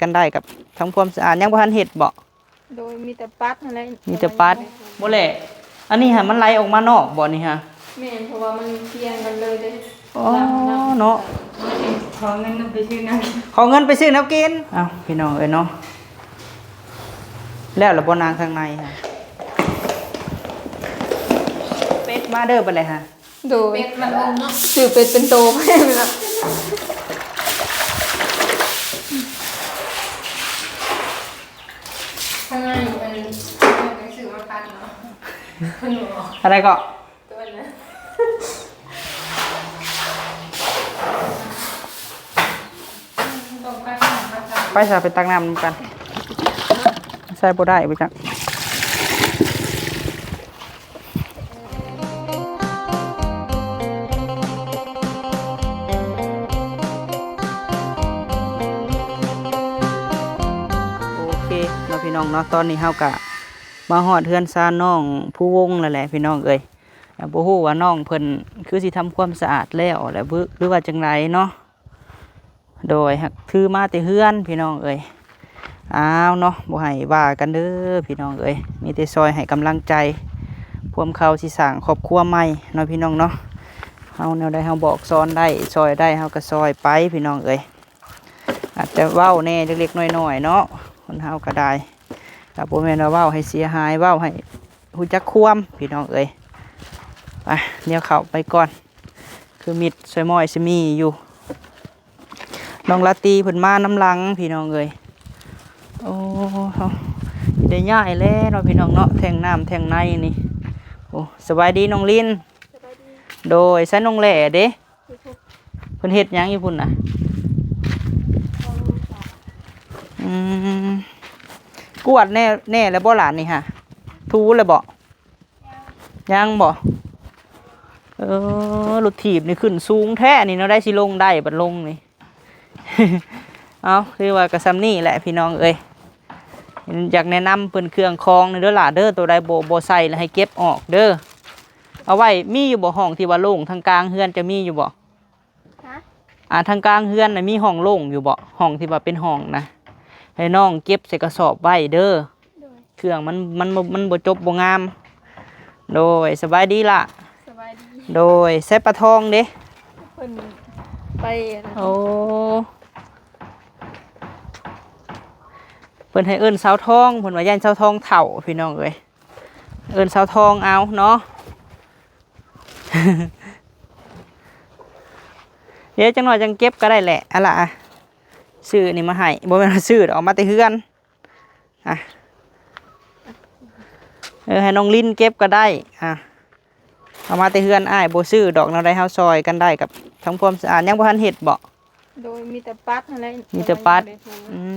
กันได้กับทำความสะอาดยังบ่ทันเฮ็ดบ่โดยมีแต่ปัดอะไรมีแต่ปัดบ่แหละอันนี้ฮะมันไหลออกมานอกบ่นี่ฮะแม่นเพราะว่ามันเพียงกันเลยเด้อ๋อเนาะขอเงินไปซื้อน้ขอเงินไปซื้อน้ำกินอ้าวพี่น้องเอ้ยเนาะแล้วล่ะบ่นางข้างในฮะเป็ดมาเด้อบัดเลยฮะโดยเป็ดมันลงเนาะซื้อเป็ดเป็นโตแม่นล่ะข้างในมันเป็นสื่อมาปันเนาะอะไรก็ตัวนั้นไปสาไปตักน้ำกันใส่บ่ได้ไปจังพี่น้องเนาะตอนนี้เฮากะมาฮอดเฮือนซานน้องผู้วงแล้วแหละพี่น้องเอ้ยบ่ฮู้ว่าน้องเพิ่นคือสิทำความสะอาดแล้วแหละหรือว่าจังไดเนาะโดยหักถือมาแต่เฮือนพี่น้องเอ้ยอ้าวเนาะบ่ให้ว่ากันเด้อพี่น้องเอ้ยมีแต่ซอยให้กำลังใจพวกเขาสิสร้างครอบครัวใหม่เนาะพี่น้องเนาะเฮาแนวใดเฮาบอกสอนได้ซอยได้เฮาก็ซอยไปพี่น้องเอ้ยอาจจะเว้าแน่เล็กๆน้อยๆเนาะคนเฮาก็ได้แต่บ่แม่นว่าเว้าให้เสียหายเว้าให้ฮู้จักความพี่น้องเอ้ยไปเดี๋ยวเข้าไปก่อนคือมิดซอยม้อยสิมีอยู่น้องลาตีเพิ่นมาน้ำหลังพี่น้องเอ้ยโอ้ได้ย้ายแล้วเนาะพี่น้องเนาะแทงน้ำแทงในนี่โอ้สบายดีน้องลินโดยใส่น้องแหล่เด้เพิ่นเฮ็ดหยังอยู่พุ่นน่ะกวดแน่แล้วบ่หลานนี่ฮะทูเลยบ่ยังบ่รถถีบนี่ขึ้นสูงแท้นี่เนาะได้สิลงได้บัดลงนี่ เอาคือว่ากระซำนี่แหละพี่น้องเอ้ยอยากแนะนำเพิ่นเครื่องคองเด้อหล่ะเด้อตัวใดบ่ใส่แล้วให้เก็บออกเด้อเอาไว้มีอยู่บ่ห้องที่ว่าโล่งทางกลางเฮือนจะมีอยู่บ่ทางกลางเฮือนน่ะมีห้องโล่งอยู่บ่ห้องที่ว่าเป็นห้องนะให้น้องเก็บใส่กระสอบไว้เด้อเครื่องมันบ่จบบ่งามโดยสบายดีล่ะสบายดีโดยใส่ปลาทองเด้เพิ่นไปโอ้เพิ่นให้เอิ้นสาวทองเพิ่นว่าย่านสาวทองเฒ่าพี่น้องเอ้ยเอิ้นสาวทองเอาเนาะ เดี๋ยวจังหน่อยจังเก็บก็ได้แหละอะล่ะซื้อนี่มาให้บ่แม่นซื้อออกมาแต่เฮือนอ่ะให้น้องลิ้นเก็บก็ได้เอามาแต่เฮือนอ้ายบ่ซื้อดอกเนาะได้เฮาซอยกันได้กับทำความสะอาดยังบ่ทันเฮ็ดบ่โดยมีแต่ปัดอะไรมีแต่ปัด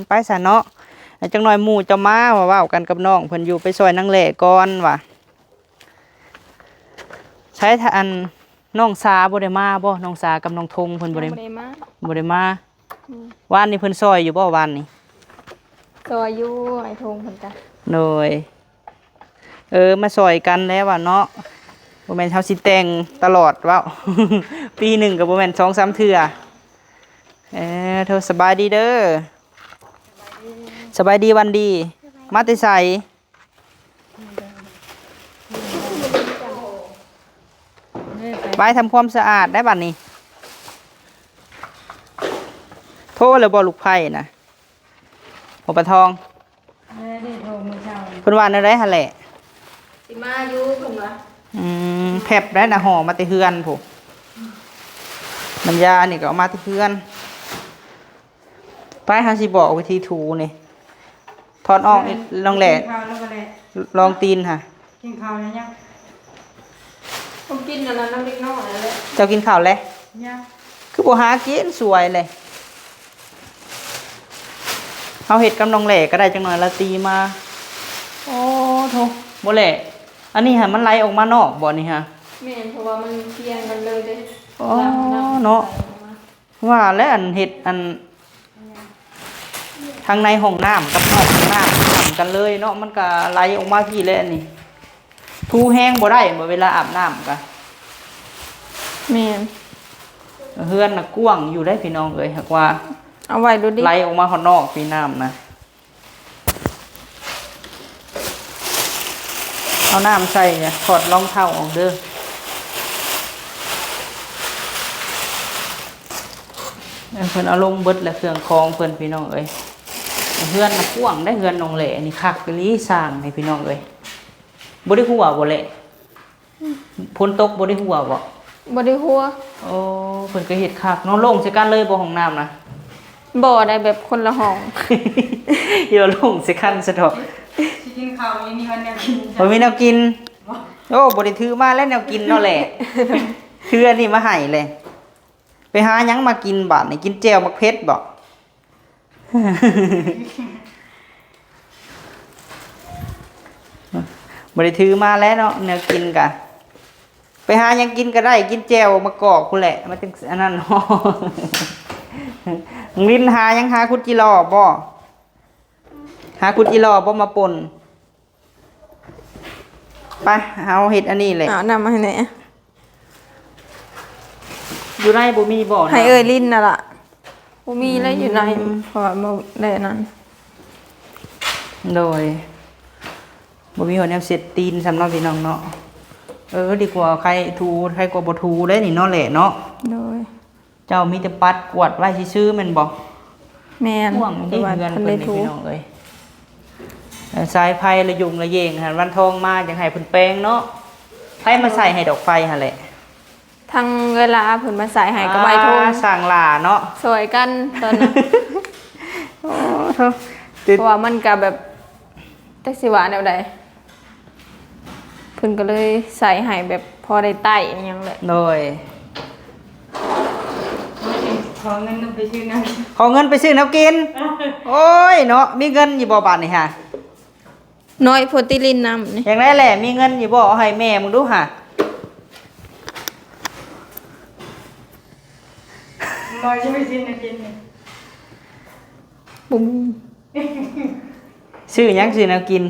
ไปซะเนาะจังหน่อยหมู่จะมาว่าเว้ากันกับน้องเพิ่นอยู่ไปซอยนางแหล่ก่อนว่ะใช้อันน้องสาบ่ได้มาบ่น้องสากับน้องธงเพิ่นบ่ได้มาว่านนี่เพิ่นซอยอยู่บ่ว่านนี่ซอยอยู่ไอ้ธงเพิ่นจ้ะโดยมาซอยกันแล้วว่ะเนาะบ่แม่นเฮาสิแต่งตลอดว้า ปีหนึ่งก็บ่แม่น 2-3 เทื่อเธอสบายดีเด้อสบายดีวันดีมาแต่ไสไปทำความสะอาดได้บัดนี้โทรเลยบ่ลูกไผ่นะหัวปลาทองเพิ่นว่าแนวใดหั่นแหละสิมาอยู่เพิ่นว่าแผบได้น่ะห่อมาแต่เฮือนพุน้ำยานี่ก็เอามาแต่เฮือนไปหาสิบอกวิธีถูนี่ถอนออกลองแหล่ลองตีนค่ะกินข้าวยังผมกินอันนั้นน้ำเล็กน้อยนั่นแหละเจ้ากินข้าวแล้วคือบ่หากินสวยเลยเอาเห็ดกับน้องแหล่ก็ได้จังหน่อยละตีมาโอ้โธ่บ่แหล่อันนี้ฮะมันไหลออกมานอกบ่นี่ฮะแม่นเพราะว่ามันเพียงกันเลยเด้อ๋อเนาะว่าแล้วอันเห็ดอันทางในห้องน้ำกับนอกห้องน้ำทำกันเลยเนาะมันก็ไหลออกมาพี่เลยอันนี้ทูแห้งบ่ได้บ่เวลาอาบน้ำกันแม่นเฮือนน่ะกว้างอยู่ได้พี่น้องเอ้ยหากว่า เอาไว้ดูดิ ไหลออกมาข้างนอกพี่น้ำนะเอาน้ำใส่เนี่ยถอดรองเท้าออกเด้อเพิ่นเอาลงเบิดและเครื่องคองเพิ่นพี่น้องเอ้ยเฮือนน่ะกว้างได้เฮือนน้องแหล่นี่คักไปลีสร้างให้พี่น้องเอ้ยบ่ได้หัวบ่แหละฝนตกบ่ได้หัวบ่ บ่ได้หัว โอ้เพิ่นก็เฮ็ดคักเนาะลงใส่กันเลยบ่ห้องน้ำนะ บ่ได้แบบคนละห้อง เดี๋ยวลงใส่กันซะเถอะ สิกินข้าวนี่นี่วันแนวกิน บ่มีแนวกินโอ้บ่ได้ถือมาแล้วแนวกินเนาะแหละ ถืออันนี้มาให้เลยไปหาหยังมากินบัดนี่กินแจ่วมักเผ็ดบ่ บ่ได้ถือมาแล้วเนาะแนวกินกะไปหาหยังกินก็ได้กินแจ่วมะกอกพุ่นแหละมันจังอันนั้นเนาะ ลิ้นหาหยังหาคุดจิรอบ่หาคุดจิรอบ่มาป่นไปเอาเฮ็ดอันนี้แหละ เอานำมาให้แหน่ อยู่ในบ่มีบ่นะ ให้เอ้ยลิ้นน่ะล่ะบ่มีแล้วอยู่ในเพราะว่าบ่ได้อันนั้น โดยบ่มีหัวแนวเสร็จตีนสำเนาะพี่น้องเนาะดีกว่าใครทูใครกว่าบ่ทูได้นี่เนาะแหละเนาะ โดย เจ้ามีแต่ปัดกวาดไว้ซื่อๆแม่นบ่ แม่น ห่วง แต่ ที่ ว่า เงิน ทัน เพิ่ ได้ นนี่ ถู พี่น้องเอ้ยสายไฟระยุงระเยงหันวันทองมาจังให้เพิ่นแปลงเนาะไผมาใส่ให้ดอกไฟหั่นแหละ ทั้งเวลาเพิ่นมาใส่ให้ก็ไว้โทร สร้างหล่าเนาะ สวยกันตอนนั้น โอ้เท่าติด เพราะว่ามันก็แบบจักสิว่าแนวใดเพิ่นก็เลยใส่ให้แบบพอได้ไต้อิหยังแหละ โดย ขอเงินไปซื้อน้ำ ขอเงินไปซื้อแนวกิน โอ้ยเนาะมีเงินอยู่บ่บาดนี่ฮะ น้อยโพรตีลินนำนี่ อย่างไรแหละมีเงินอยู่บ่เอาให้แม่มึงดูห่ะ มาจะไปซื้อน้ำกินนี่ บุ้ม ซื้อหยังซื้อแนวกิน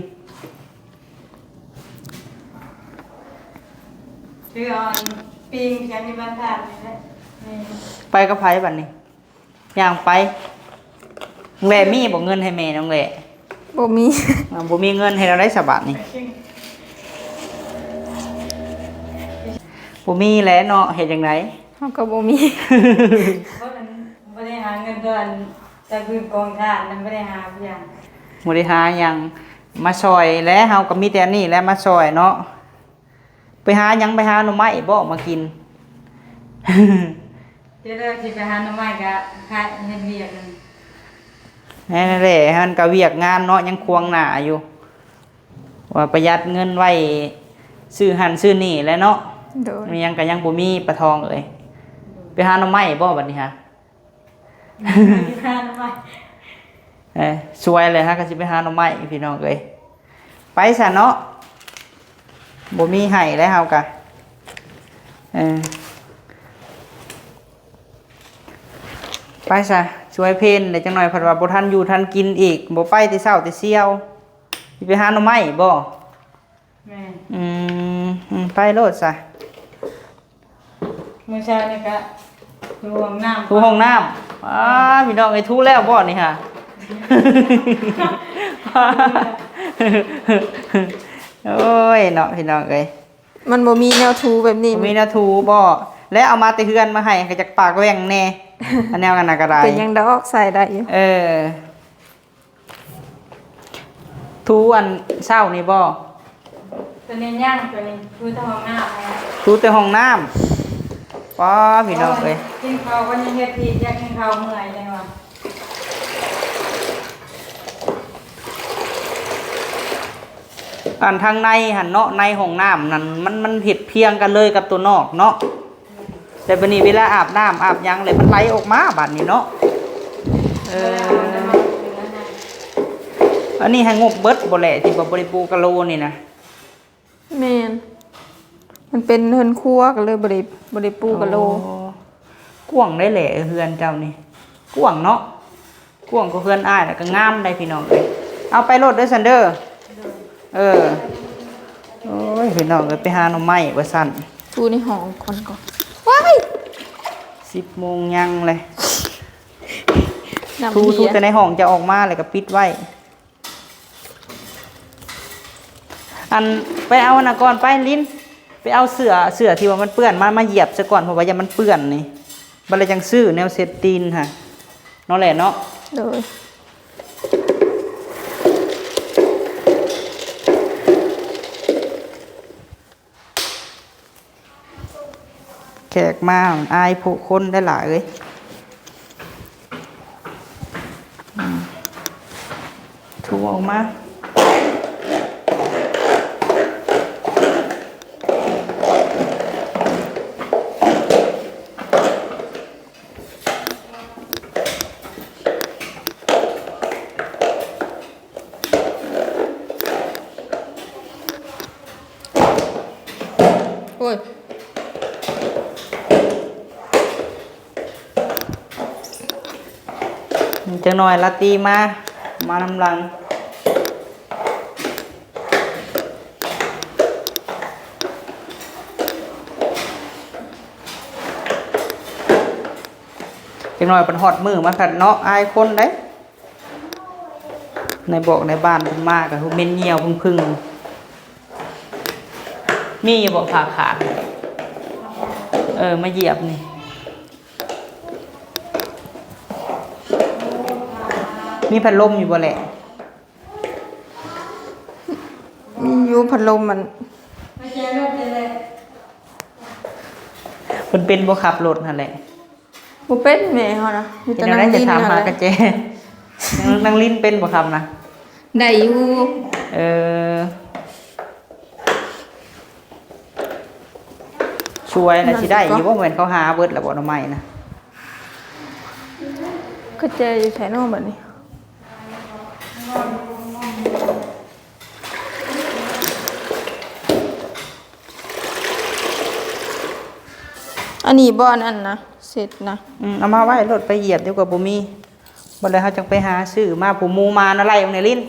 ซื้อเอนปิ้งแค่นี้บ้านทานนี่แหละนี่ ไปกับไผบัดนี้ย่างไปน้องแหล่มีบ่เงินให้แม่น้องแหล่ บ่มี บ่มีเงินให้เราได้สบาทนี่ ซึ่ง บ่มีแหล้วเนาะเฮ็ดจังได เฮาก็บ่มี เพราะมันไม่ได้หาเงินตัวจากพื้นกองทานนั้นไม่ได้หาเพียง บ่ได้หาหยังมาซอยและเฮาก็มีแต่อันนี้แหละมาซอยเนาะไปหาหยังไปหาหน่อไม้บ่มากิน เดี๋ยวเราสิไปหาหน่อไม้ก็ขายเฮ็ดเวียกนั่น นั่นแหละมันก็เวียกงานเนาะยังควงหน้าอยู่ ว่าประหยัดเงินไว้ซื้อหันซื้อนี่แหล้วเนาะ โดย มันยังก็ยังบ่มีปลาทองเอ้ยไปหาหน่อไม้บ่บัดนี้ฮะ ไปหาหน่อไม้ สวยเลยฮะก็สิไปหาหน่อไม้พี่น้องเอ้ยไปซะเนาะบ่มีให้แล้วเฮาก็ไปซะช่วยเพนเดี๋ยวจังหน่อยเพิ่นว่าบ่ทันอยู่ทันกินอีกบ่ไปแต่เช้าแต่เที่ยวสิไปหาหน่อไม้บ่ แม่ ไปโลดซะ เมื่อเช้านี่ก็ดูห้องน้ำ ทูห้องน้ำพี่น้องไอ้ทูแล้วบ่นี่ฮะ โอ้ยเนาะพี่น้องเอ้ย มันบ่มีแนวทูแบบนี้ มีหนาทูบ่และเอามาแต่เฮือนมาให้ก็จากปากแหว่งแน่ อันแนวกันน่ะก็ได้ เป็นยังดอกใส่ได้อยู่ ทูอันเช้านี่บ่ ตัวนี้ย่างตัวนี้คือทห้องน้ำนะ ทูแต่ห้องน้ำป้าพี่น้องเอ้ย กินข้าววันนี้เฮ็ดอีกอยากกินข้าวเมื่อยจังว่า อันทางในหันเนาะในห้องน้ำนั่นมันเห็ดเพียงกันเลยกับตัวนอกเนาะแต่บัดนี้เวลาอาบน้ำอาบหยังเลยมันไหลออกมาบัดนี้เนาะอันนี้ให้งบเบิดบ่แหละที่ว่าบริปูกะโลนี่นะ แม่นมันเป็นเฮือนครัวก็เลยบ่ได้ปูกะโล กว้างได้แหละเฮือนเจ้านี่กว้างเนาะกว้างก็เฮือนอ้ายแล้วก็งามได้พี่น้องเอ้ยเอาไปโลดเด้อซันเดอร์โอ้ยพี่น้องเอ้ยไปหาหน่อไม้ว่าซั่น ทูในห้องก่อนว้าย 10 โมงยังเลย น้ำ ทู เบียร์ แต่ในห้องจะออกมาเลยก็ปิดไว้อันไปเอาอันนะก่อนไปลิ้นไปเอาเสื้อที่ว่ามันเปื้อนมาเหยียบซะก่อนเพราะว่าอย่ามันเปื้อนนี่บัดเลยจังซื้อแนวเซตตีนค่ะเนาะแหละเนาะ โดย แขกมาอายผู้คนได้หลายเลยถูออกมาโอ้ย จังหน่อยลาตีมานำลังจังหน่อยเป็นฮอดมือมาผัดเนาะอายคนได้ในบอกในบ้านเพิ่นมากกับเม็นเหี่ยวพึ่งมีอยู่บอกผ่าขาดมาเหยียบนี่มีพัดลมอยู่บ่แหละ มีอยู่พัดลมมัน ไม่ใช่รถเลย เพิ่นเป็นบ่ขับรถนั่นแหละ บ่เป็นแม่เฮานะมี เป็ แต่ น นา อะไร ง จะ ลิ้น ถาม นั่น หา แห กระ ละ เจนางลิ้นเป็นบ่ครับนะ ได้อยู่ เออช่วยนะสิได้อยู่บ่เหมือนเขาหาเบิดแล้วบ่หน่อไม้นะ ก็เจออยู่ไสนอกบัดนี้อันนี้บ่อนอันนะเสร็จนะ เอามาไว้รถไปเหยียบเดี๋ยวกว่าบ่มีบ่เลยเฮาจังไปหาซื้อมาผู้หมู่มานะไล่เอาในลิ้น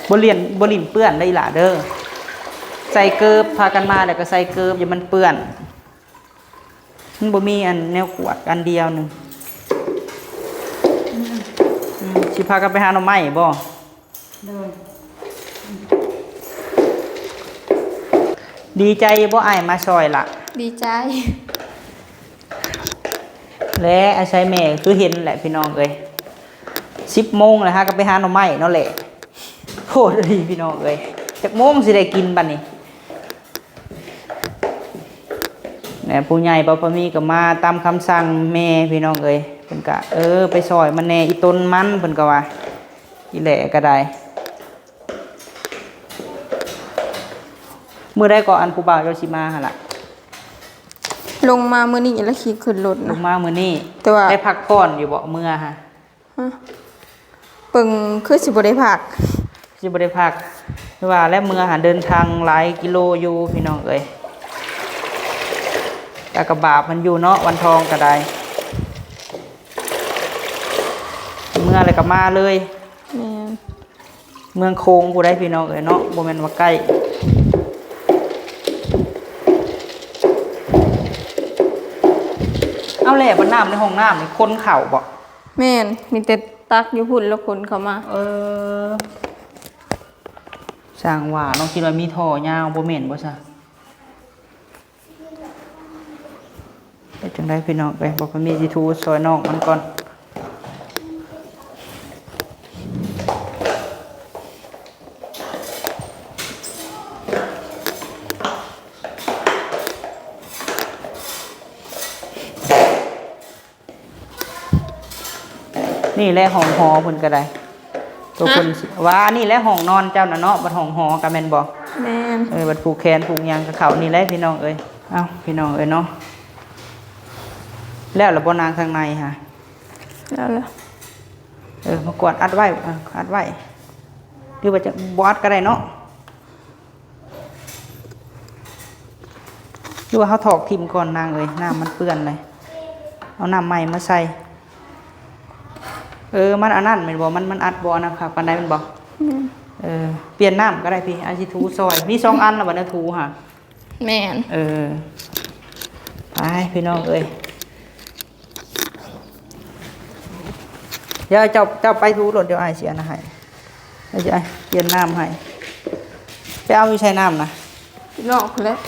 บ่เลียนบ่ลิ้นเปื้อนได้ล่ะเด้อใส่เกิบพากันมาแล้วก็ใส่เกิบอย่ามันเปื้อนมันบ่มีอันแนวขวดอันเดียวหนึงสิพากันไปหาหน่อไม้บ่ โดย ดีใจบ่อ้ายมาซอยล่ะ ดีใจ และอาศัยแม่คือเห็นแหละพี่น้องเอ้ย10 โมงแล้วฮะก็ไปหาหน่อไม้เนาะแหละโคตรดีพี่น้องเอ้ยจักโมงสิได้กินบัดนี้แม่ผู้ใหญ่บ่พอมีก็มาตามคำสั่งแม่พี่น้องเอ้ยเพิ่นก็ไปซอยมันแน่อีต้นมันเพิ่นก็ว่าอีแหละก็ได้มื้อใดก็อันผู้บ่าวเจ้าสิมาหั่นล่ะ ลงมามื้อนี้แล้วขี่ขึ้นรถ ล นะ งมามื้อนี้ แต่ว่า ได้พักผ่อนอยู่บ่มื้อฮะ ฮะเปิงคือสิบ่ได้พัก สิบ่ได้พักหรือว่าและมื้อหาเดินทางหลายกิโลอยู่พี่น้องเอ้ยแต่กระบาปมันอยู่เนาะวันทองก็ได้เมื่ออะไรก็มาเลย แม่น เมืองโคงผู้ได้พี่น้องเอ้ยเนาะบ่แม่นว่าใกล้เอาแหละบ่น้ำในห้องน้ำนี่คนเข้าบ่ แม่นมีแต่ตักอยู่พุ่นแล้วคนเข้ามา สร้างว่าน้องคิดว่ามีท่อยาวบ่แม่นบ่ซะเฮ็ดจังได๋พี่น้องเอ้ยบ่พอมีสิทูซอยน้องมันก่อนนี่แหละห้องหอเพิ่นก็ได้ตัวเพิ่นสิว่านี่แหละห้องนอนเจ้าน่ะเนาะบัดห้องหอก็แม่นบ่ แม่น บัดผูกแขนผูกหยังกับเขานี่แหละพี่น้องเอ้ยเอ้าพี่น้องเอ้ยเนาะแล้วล่ะบ่นางข้างในฮะ แล้วล่ะ มากวาดอัดไว้อัดไว้หรือว่าจะบ่อัดก็ได้เนาะหรือว่าเฮาถอกทิ่มก่อนนางเอ้ยน้ำมันเปื้อนเลยเอาน้ำใหม่มาใส่มันอันนั้นแม่นบ่มันอัดบ่นะครับปานใดแม่นบ่ เปลี่ยนน้ำก็ได้พี่อาชิทูซอยมี2 อันแล้วบัดนี้ทูค่ะ แม่น ไปพี่น้องเอ้ย เดี๋ยวเจ้าไปทูรถเดี๋ยวไอายเสียนะให้เดี๋ยวจะไอเย็นน้ำให้ไปเอาอยู่ใช้น้ำนะ นอกแล้ว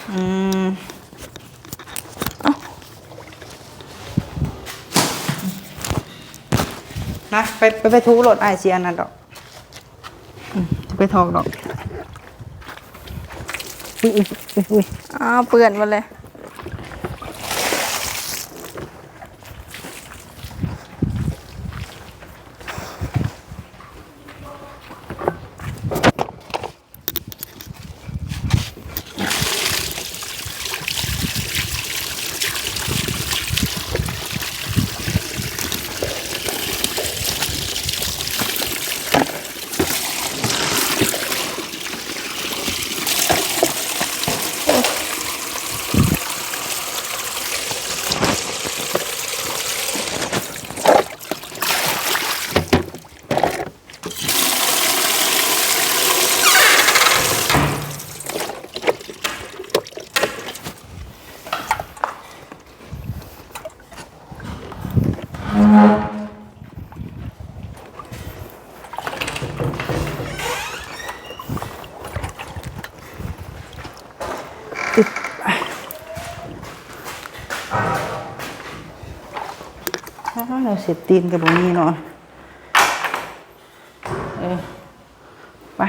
นะไปทูรถไอายเสียนั่นดอกไปทองดอกอุ้ย อ้าวเปื่อนหมดเลยเราเสร็จตีนกับตรงนี้เนาะไป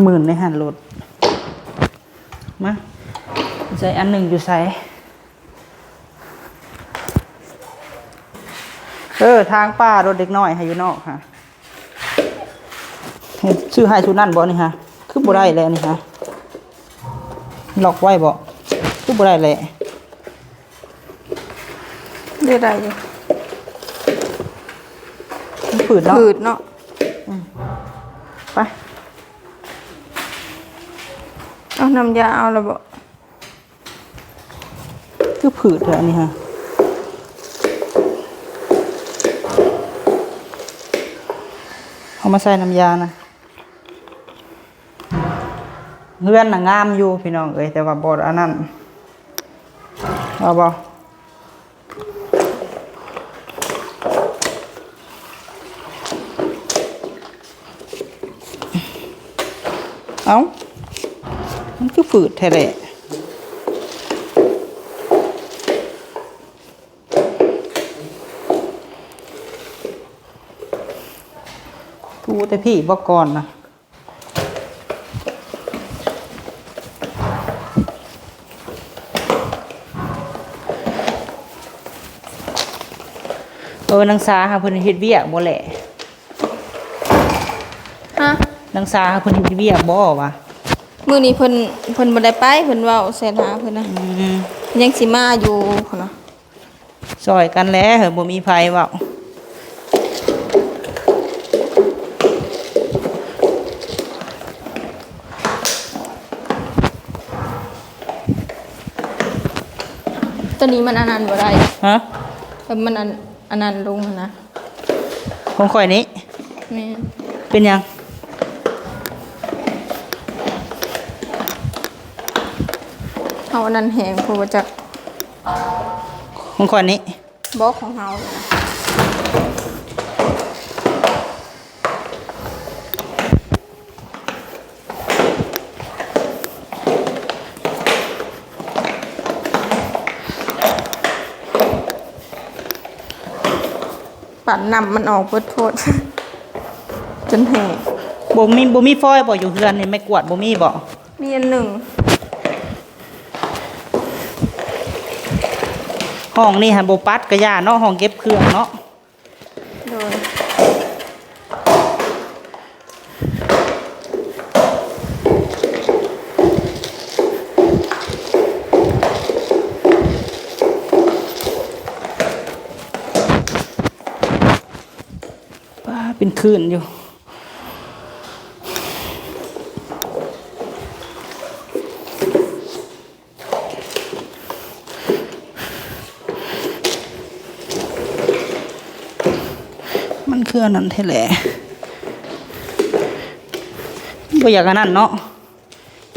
10,000ในหันรถมาใส่อันหนึ่งอยู่ใส่ทางป้ารถเด็กน้อยให้อยู่นอกค่ะชื่อให้ชุดนั่นบ่นี่ค่ะคือบ่ได้แล้วนี่ค่ะล็อกไว้บ่คือบ่ได้แล้วได้ไรอยู่ ผืดเนาะ ผืดเนาะ ไป เอาน้ำยาเอาละบ่ คือผืดเถอะอันนี้ฮะเอามาใส่น้ำยานะเงื่อนน่ะงามอยู่พี่น้องเอ้ยแต่ว่าบดอันนั้นเอาบ่เอามันคือฝืดแท้แหละทูแต่พี่บอกก่อนนะนางสาค่ะเพิ่นเฮ็ดเวียกบ่แหละฮะนางสาเพิ่นเฮ็ดเวียกบ่วะมื้อนี้เพิ่นบ่ได้ไปเพิ่นเว้าแซ่หาเพิ่นนะยังสิมาอยู่พุ่นน่ะซอยกันแล้วเหรอบ่มีไผเว้าตัวนี้มันอันนั้นบ่ได้ฮะมันอันนั้นลงนะ ของข่อยนี้แม่เป็นยังเอาอันนั้นแหงเพราะว่าจักของข่อยนี้บ่ของเฮาปั่นนำมันออกเปิดโทษจนแหกบ่มีฟอยบ่อยู่เฮือนนี่ไม่กวาดบ่มีบ่มีอันหนึ่งห้องนี่หันบ่ปัดกระยาเนาะห้องเก็บเครื่องเนาะโดยเป็นคืนอยู่มันคืออันนั้นแท้แหละบ่อยากอันนั้นเนาะ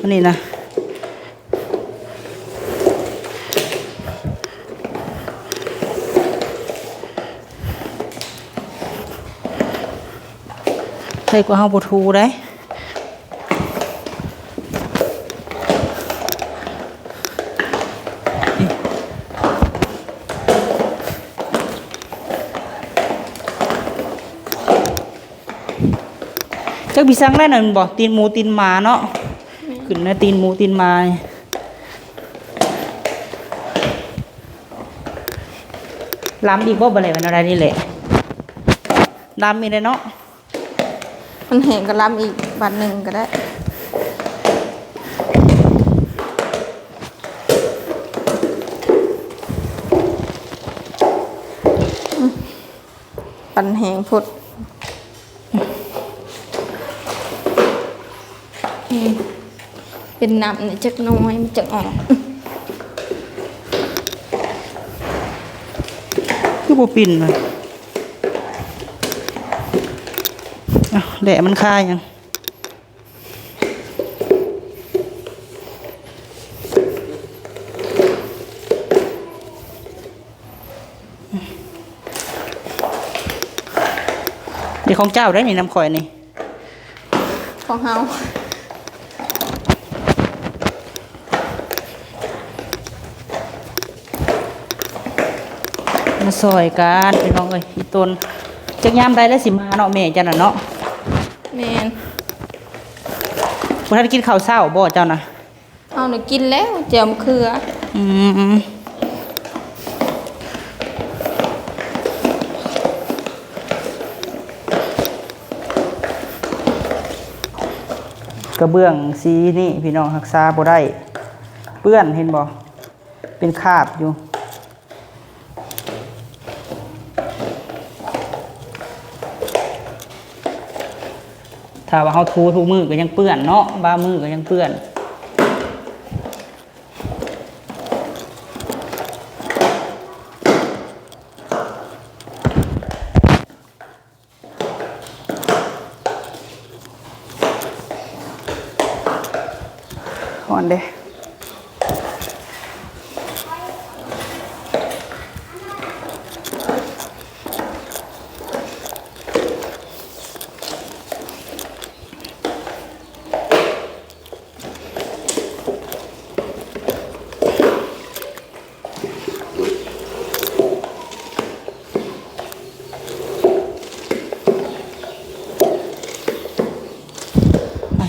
อันนี้นะ ใส่กว่าเฮาบ่ทูได้จักพี่สั่งได้นั่นบ่ตีนหมูตีนหมาเนาะขึ้นนะตีนหมูตีนหมาล้ำอีกบ่บ่เลยมันอะไรนี่แหละล้ำมีได้เนาะมันแห้งก็ล้ำอีกบาทหนึ่งก็ได้ปั่นแห้งพดเป็นน้ำนี่จักน้อยมันจะออกคือบ่ปิ่นเลยแดดมันคายยังเดี๋ยวของเจ้าได้นี่น้ำข่อยนี่ของเฮามาซอยกันพี่น้องเอ้ยอีต้นจักยามได้แล้วสิมาเนาะแม่จันน่ะเนาะแม่นบ่ทันกินข้าวเช้าบ่เจ้าน่ะเฮาน่ะกินแล้วแจ่วมะเขือกระเบื้องสีนี่พี่น้องรักษาบ่ได้เปื้อนเห็นบ่เป็นคราบอยู่ถ้าว่าเขาทูทุกมือก็ยังเปื้อนเนาะบ้ามือก็ยังเปื้อนอ่อนเด้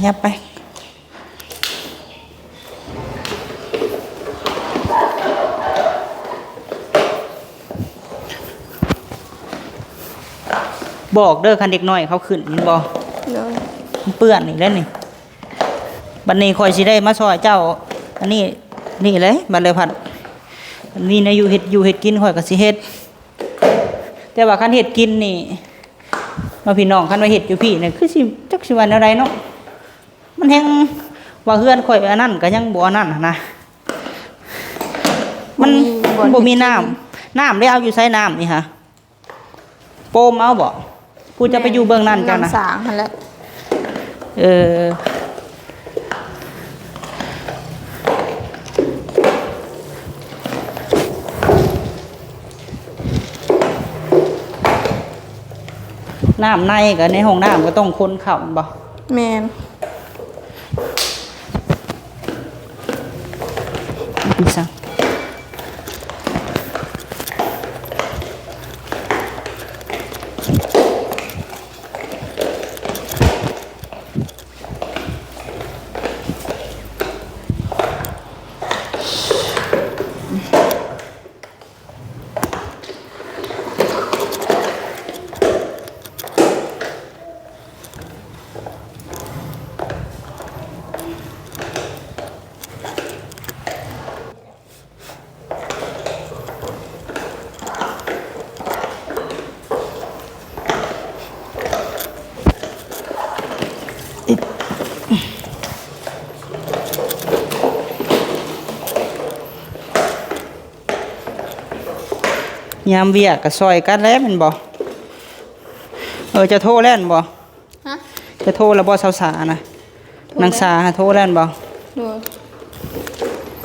ยับไปบอกเด้อคันเด็กน้อยเขาขึ้นมันบอกเปื้อนนี่แล้วนี่บัดนี้คอยสิได้มาซอยเจ้าอันนี้นี่เลยบัดเลยผัดนี่นะอยู่เห็ดกินคอยก็สิเฮ็ดแต่ว่าคันเห็ดกินนี่มาพี่น้องคันว่าเห็ดอยู่พี่นี่คือสิจักสิวันอะไรเนาะมันแห้งว่าเฮือนข่อยอันนั้นก็ยังบ่อันนั้นนะมันบ่มีน้ำได้เอาอยู่ใช้น้ำนี่ฮะโปมเอาบ่กูจะไปอยู่เบื้องนั้นกันนะน้ำสางหั่นแหละน้ำในกับในห้องน้ำก็ต้องคนเข่าบ่แม่นปีซังยามเวียกกับซอยกันแล้วมันบ่จะโทรแล้วบ่ฮะจะโทรแล้วบ่สาวสานะนางสาโทรแล้วบ่ดู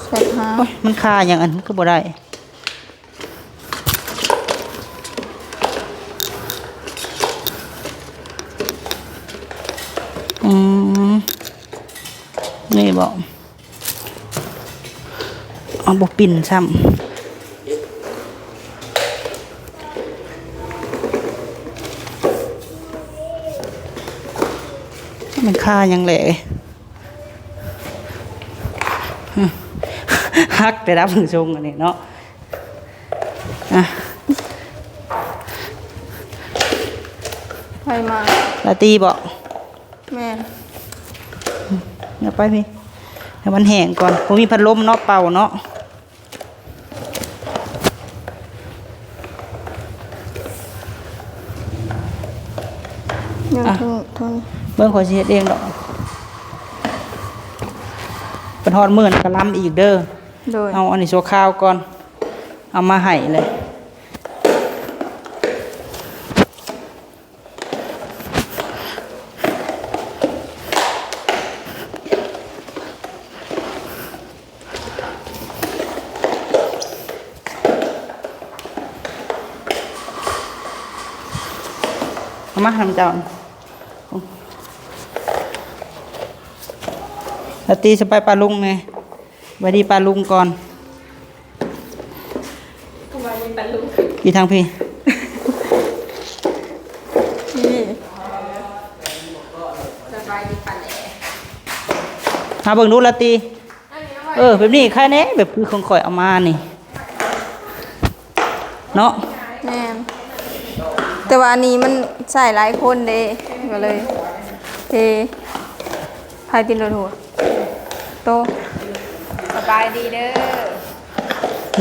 ใส่ผ้ามันคาอย่างอันก็บ่ได้ อืมนี่บอกเอาบปิ่นซ้ำมันค่ายังแหละฮักแต่รับผึ่งชงอันนี้เนาะอ่ะ ไปมา ลาตีบอก แม่น เดี๋ยวไปพี่ให้มันแห้งก่อนผมมีพัดลมเนาะเป่าเนาะ ยังทุน เบิ่งขอสิเฮ็ดเองดอกเป็นทอดมื้อนี่ก็ล้ำอีกเด้อ โดย เอาอันนี้ชั่วข้าวก่อนเอามาให้เลยเอามาทำเจ้าแล้วตีจะไปปลาลุงไงไปดีปลาลุงก่อนกี่ทางพี่ นี่ หาเบิ่งดูละตีแบบนี้ใครเนี้แบบคือของข่อยเอามานี่เนาะ แม่นแต่ว่าอันนี้มันใส่หลายคนเด้ก็เลยเทพายตินโดนหัวโตสบายดีเด้อ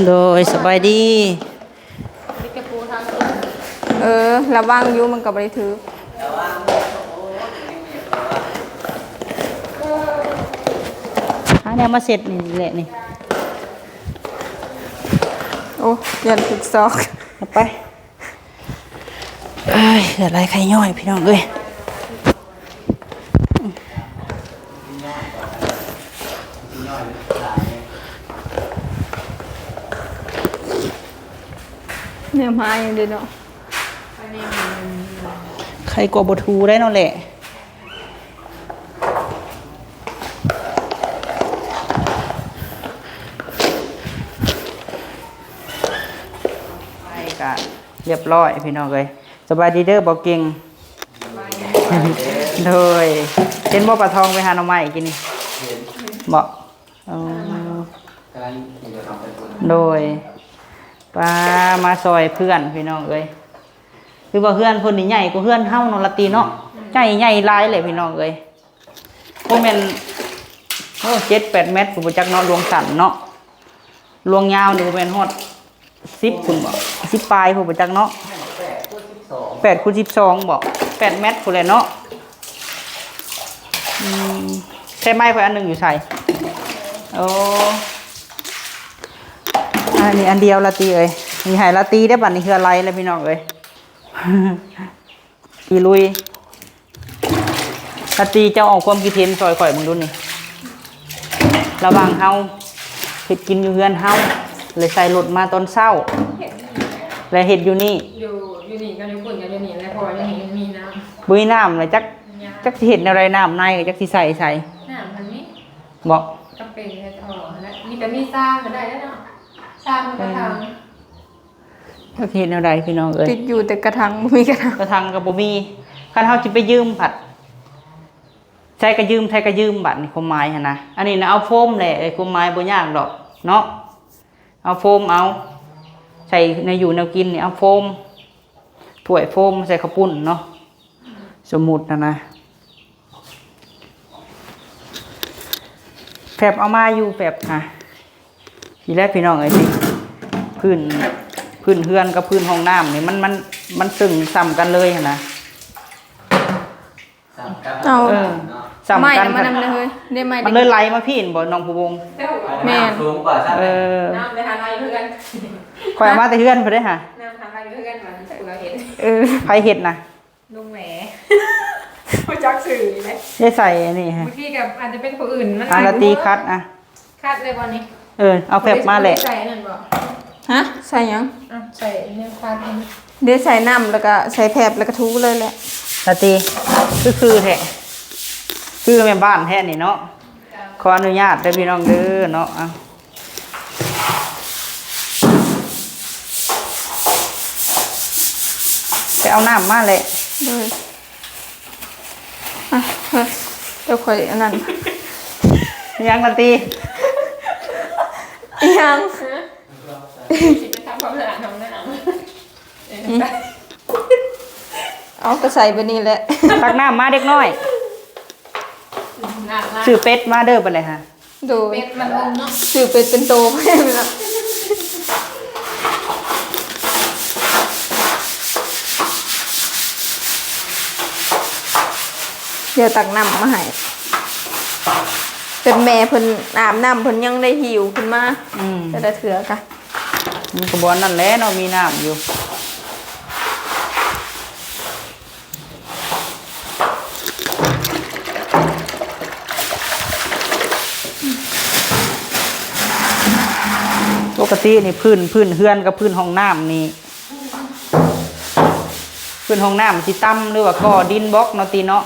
โดยสบายดี ระวังอยู่มันก็บ่ได้ถือ หาแนวมาเสร็จนี่แหละนี่ โอ้ยันถึกซอก เอาไปเอ้ยเดี๋ยวไรใครย่อยพี่น้องเอ้ย เนี่ยมาอย่างเดียวเนาะ ใครกลัวบทูได้นั่นแหละไปกันเรียบร้อยพี่น้องเอ้ยสบายดีเด้อบอกเก่งโดยเห็นบ่ปลาทองไปหาหน่อไม้กินนี่บอกโดยปลามาซอยเพื่อนพี่น้องเอ้ยคือว่าเพื่อนคนนี้ใหญ่กว่าเพื่อนเฮาเนาะละตีเนาะใหญ่หลายเลยพี่น้องเอ้ยพวกแม่นโอ้7-8 เมตรผู้บ่จักเนาะลวงสั้นเนาะลวงยาวนี่บ่แม่นฮอด10พุ่นบ่10ปลายผู้บ่จักเนาะ8 คูณ 12บ่8 เมตรพุ่นแหละเนาะใช่ไม้ข่อยอันหนึงอยู่ใส่โอ้อันนี้อันเดียวละตีเอ้ยมีหายละตีได้บัดนี้คืออะไรแล้วพี่น้องเอ้ย อีลุยละตีเจ้าออกความคิดเห็นซอยข่อยมึงดูนี่ระหว่างเฮาเฮ็ดกินอยู่เฮือนเฮาเลยใส่รถมาตอนเช้าและเฮ็ดอยู่นี่อยู่นี่ก็อยู่ปุ่นกันอยู่นี่แล้วพออยู่นี่มีน้ำ บ่มีน้ำเลยจักสิเฮ็ดแนวใดน้ำในก็จักสิใส่ น้ำมันนี่ บ่ ก็เป็นแค่ทอแล้วนี่ก็มีซ่าก็ได้แล้วเนาะซ่ามันก็ทำ จักสิเฮ็ดแนวใดพี่น้องเอ้ย ติดอยู่แต่กระถางบ่มีกระถาง กระทังก็บ่มีคันเฮาสิไปยืมผัดใช้ก็ยืมบัดนี่ความหมายหั่นนะอันนี้นะเอาโฟมแหละความหมายบ่ยากดอกเนาะเอาโฟมเอาใส่ในอยู่แนวกินนี่เอาโฟมถ้วยโฟมใส่ข้าวปุ้นเนาะสมมุตินะแฟบเอามาอยู่แฟบค่ะทีแรกพี่น้องเอ้ยสิพื้นเฮือนกับพื้นห้องน้ำนี่มันซึ่งซ้ำกันเลยหั่นนะ เอา ซ้ำ ไม้ กัน มานำเลยเฮ้ยได้ไม้ มันเลยไหลมาพี่บ่น้องผู้วง แม่น สูงกว่าใช่ไหม น้ำไปหาอะไรเพื่อน คอยเอามาแต่เฮือนเพิ่นเด้อค่ะ น้ำหาอะไรเพื่อนมันเราเห็น ไผเฮ็ดนะ ลุงแหมผู้จักสื่อเลย ได้ใส่อันนี้ฮะ บางทีกับอาจจะเป็นผู้อื่นมัน อาราตีคัดอ่ะ คัดเลยวันนี้ เอาแฟบมาแหละ ใส่นั่นบ่ ฮะใส่หยัง ใส่เนี่ยคัด เดี๋ยวใส่น้ำแล้วก็ใส่แผบแล้วก็ทูเลยแหละ ลาตีคือแท้ คือแม่บ้านแท้นี่เนาะขออนุญาตได้พี่น้องเด้อเนาะไปเอาน้ำมาเลย เลยอ่ะเฮ้ยเดี๋ยวค่อยอันนั้น ยังกันตี ยัง ไปทำความสะอาดห้องน้ เอาก็ใส่ไปนี่แหละ ตักน้ำมาเด็กน้อย ำน้ำ ซื้อเป็ดมาเด้อไปเลยค่ะ โดย เป็ดมันลงเนาะ ชื่อเป็ดเป็นโตไปแล้วเดี๋ยวตักน้ำมาให้เป็นแม่เพิ่นอาบน้ำเพิ่นยังได้หิวขึ้นมา จะได้เถื่อกะ มันกระบวนนั่นแหละเนาะมีน้ำอยู่ปกตินี่พื้นเฮือนกับพื้นห้องน้ำนี่พื้นห้องน้ำสิต่ำหรือว่าก่อดินบล็อกเนาะตีเนาะ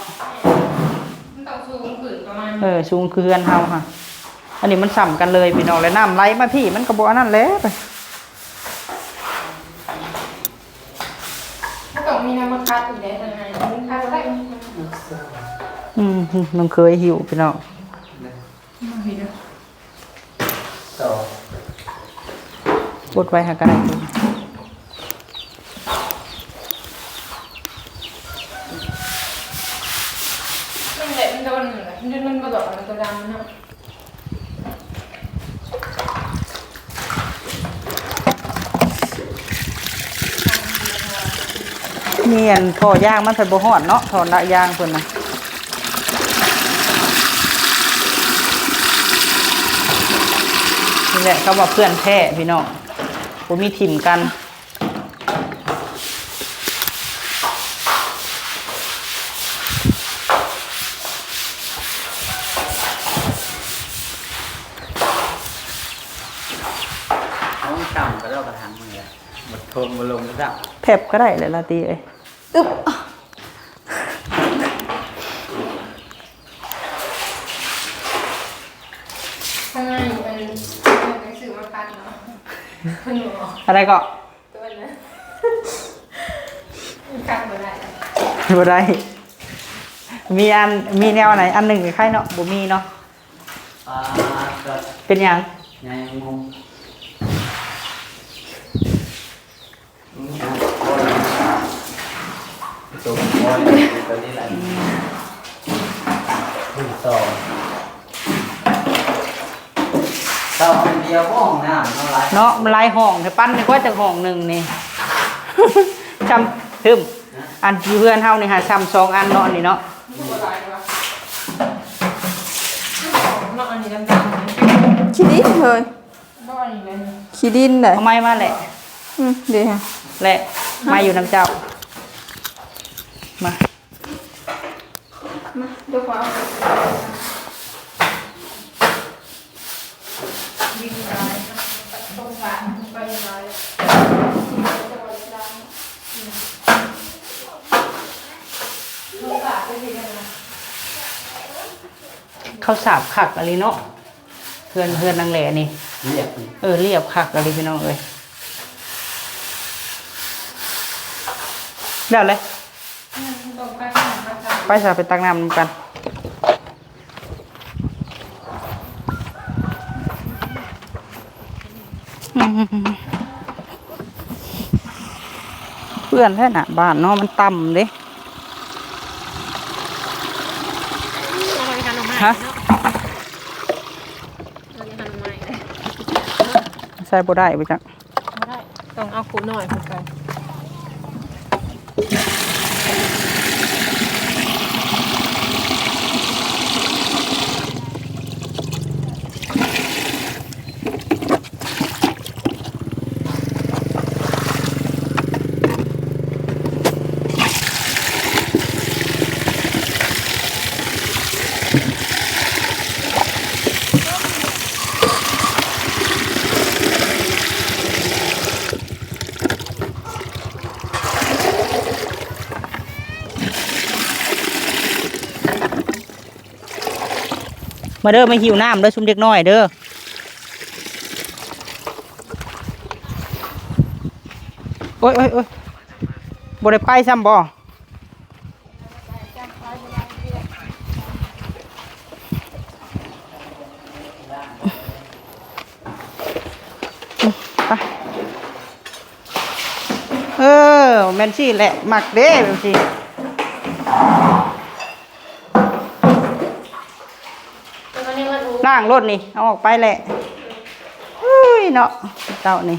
มันต้องสูงขึ้นประมาณ สูงคือเฮือนเฮาค่ะ อันนี้มันสัมกันเลยพี่น้องแล้วน้ำไหลมาพี่มันกระบอกนั่นแหละไป ต้องมีน้ำมันคัดอยู่ในทางไหนมันคัดได้ น้องเคยหิวพี่น้อง ต่อก ดไว้หากันได้ มันเด็ดมันโดนมันกระโดดมันกระดังเนาะ มีอันท่อย่างมันใส่บ่ฮอดเนาะท่อละย่างเพิ่นน่ะนี่แหละเขาว่าเพื่อนแท้พี่น้องบ่มีถิ่มกัน ต้องต่ำก็เล่ากระถางมือหมดทนมาลงแล้ว แผบก็ได้เลยละตีเอ้ย อึ๊บ ข้างในมันหนังสือมาคัดเนาะคุณหนู อะไรก็ ตัวนั้นคัดมาได้ บ่ได้มีแนวไหนอันหนึ่งคล้ายๆเนาะบ่มีเนาะ ปลาก็ เป็นหยัง ยังงงตัวบอลตัวนี้แหละต่อเต่าคนเดียวก็ห้องน้ำเท่าไร เนาะมันหลายห้องแต่ปั้นนี่ก็จะห้องหนึ่งนี่ จำทึมอันที่เพื่อนเฮานี่หาซ้ำ2อันเนาะอันนี่เนาะ นอกอันนี้ดำ ขี้ดินเลย ๆนอกอันนี้เลย ขี้ดินเลย เอาไม้มาแหละ เดี๋ยวฮะ แหละมาอยู่น้ำเจ้ามา มาเดี๋ยวขอเอา วิ่งไปตรงกลางไปยังไง เขาสาบคักอะไรเนาะเพื่อนนางแหล่นี่ เรียก เรียบคักอะไรพี่น้องเอ้ยเดี๋ยวเลย ตรงไปข้างหลัง ไปสาไปตักน้ำนำกันเพื่อนแท้น่ะบ้านเนาะมันต่ำเด้ฮะใส่บ่ได้ไปจัง ต้องเอาคูหน่อยคุณกัน มาเด้อไม่หิวน้ำเด้อชุมเด็กน้อยเด้อโอ้ยโอ้ยโอ้ยบ่ได้ไปซ้ำบ่ไปแม่นสิแหละมักเด้แบบสิล่างรถนี่เอาออกไปแหละอุ้ยเนาะเจ้านี่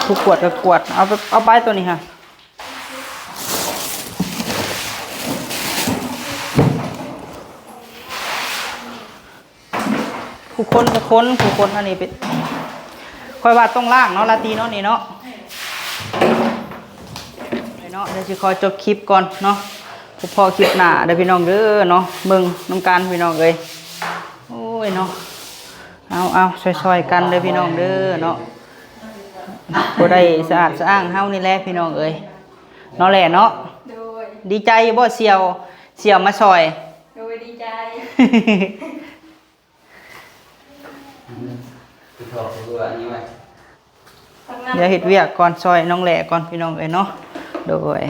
ทุกขวดก็ขวดเอาไปตัวนี้ค่ะผู้คนอันนี้เป็นค่อยว่าต้องล่างเนาะลาตีเนาะนี่เนาะเนาะเดี๋ยวจะขอจบคลิปก่อนเนาะพอคลิปหน้าเดี๋ยวพี่น้องเด้อเนาะเบิ่งน้องการพี่น้องเอ้ยโอ้ยเนาะเอาซอยๆกันเด้อพี่น้องเด้อเนาะบ่ได้สะอาดสะอ้างเฮานี่แหละพี่น้องเอ้ยเนาะแหละเนาะ โดย ดีใจบ่เสี่ยวมาซอย โดยดีใจ คือถอดตัวอันนี้ไว้ เดี๋ยวเฮ็ดเวียกก่อนซอยน้องแหล่ก่อนพี่น้องเอ้ยเนาะโดย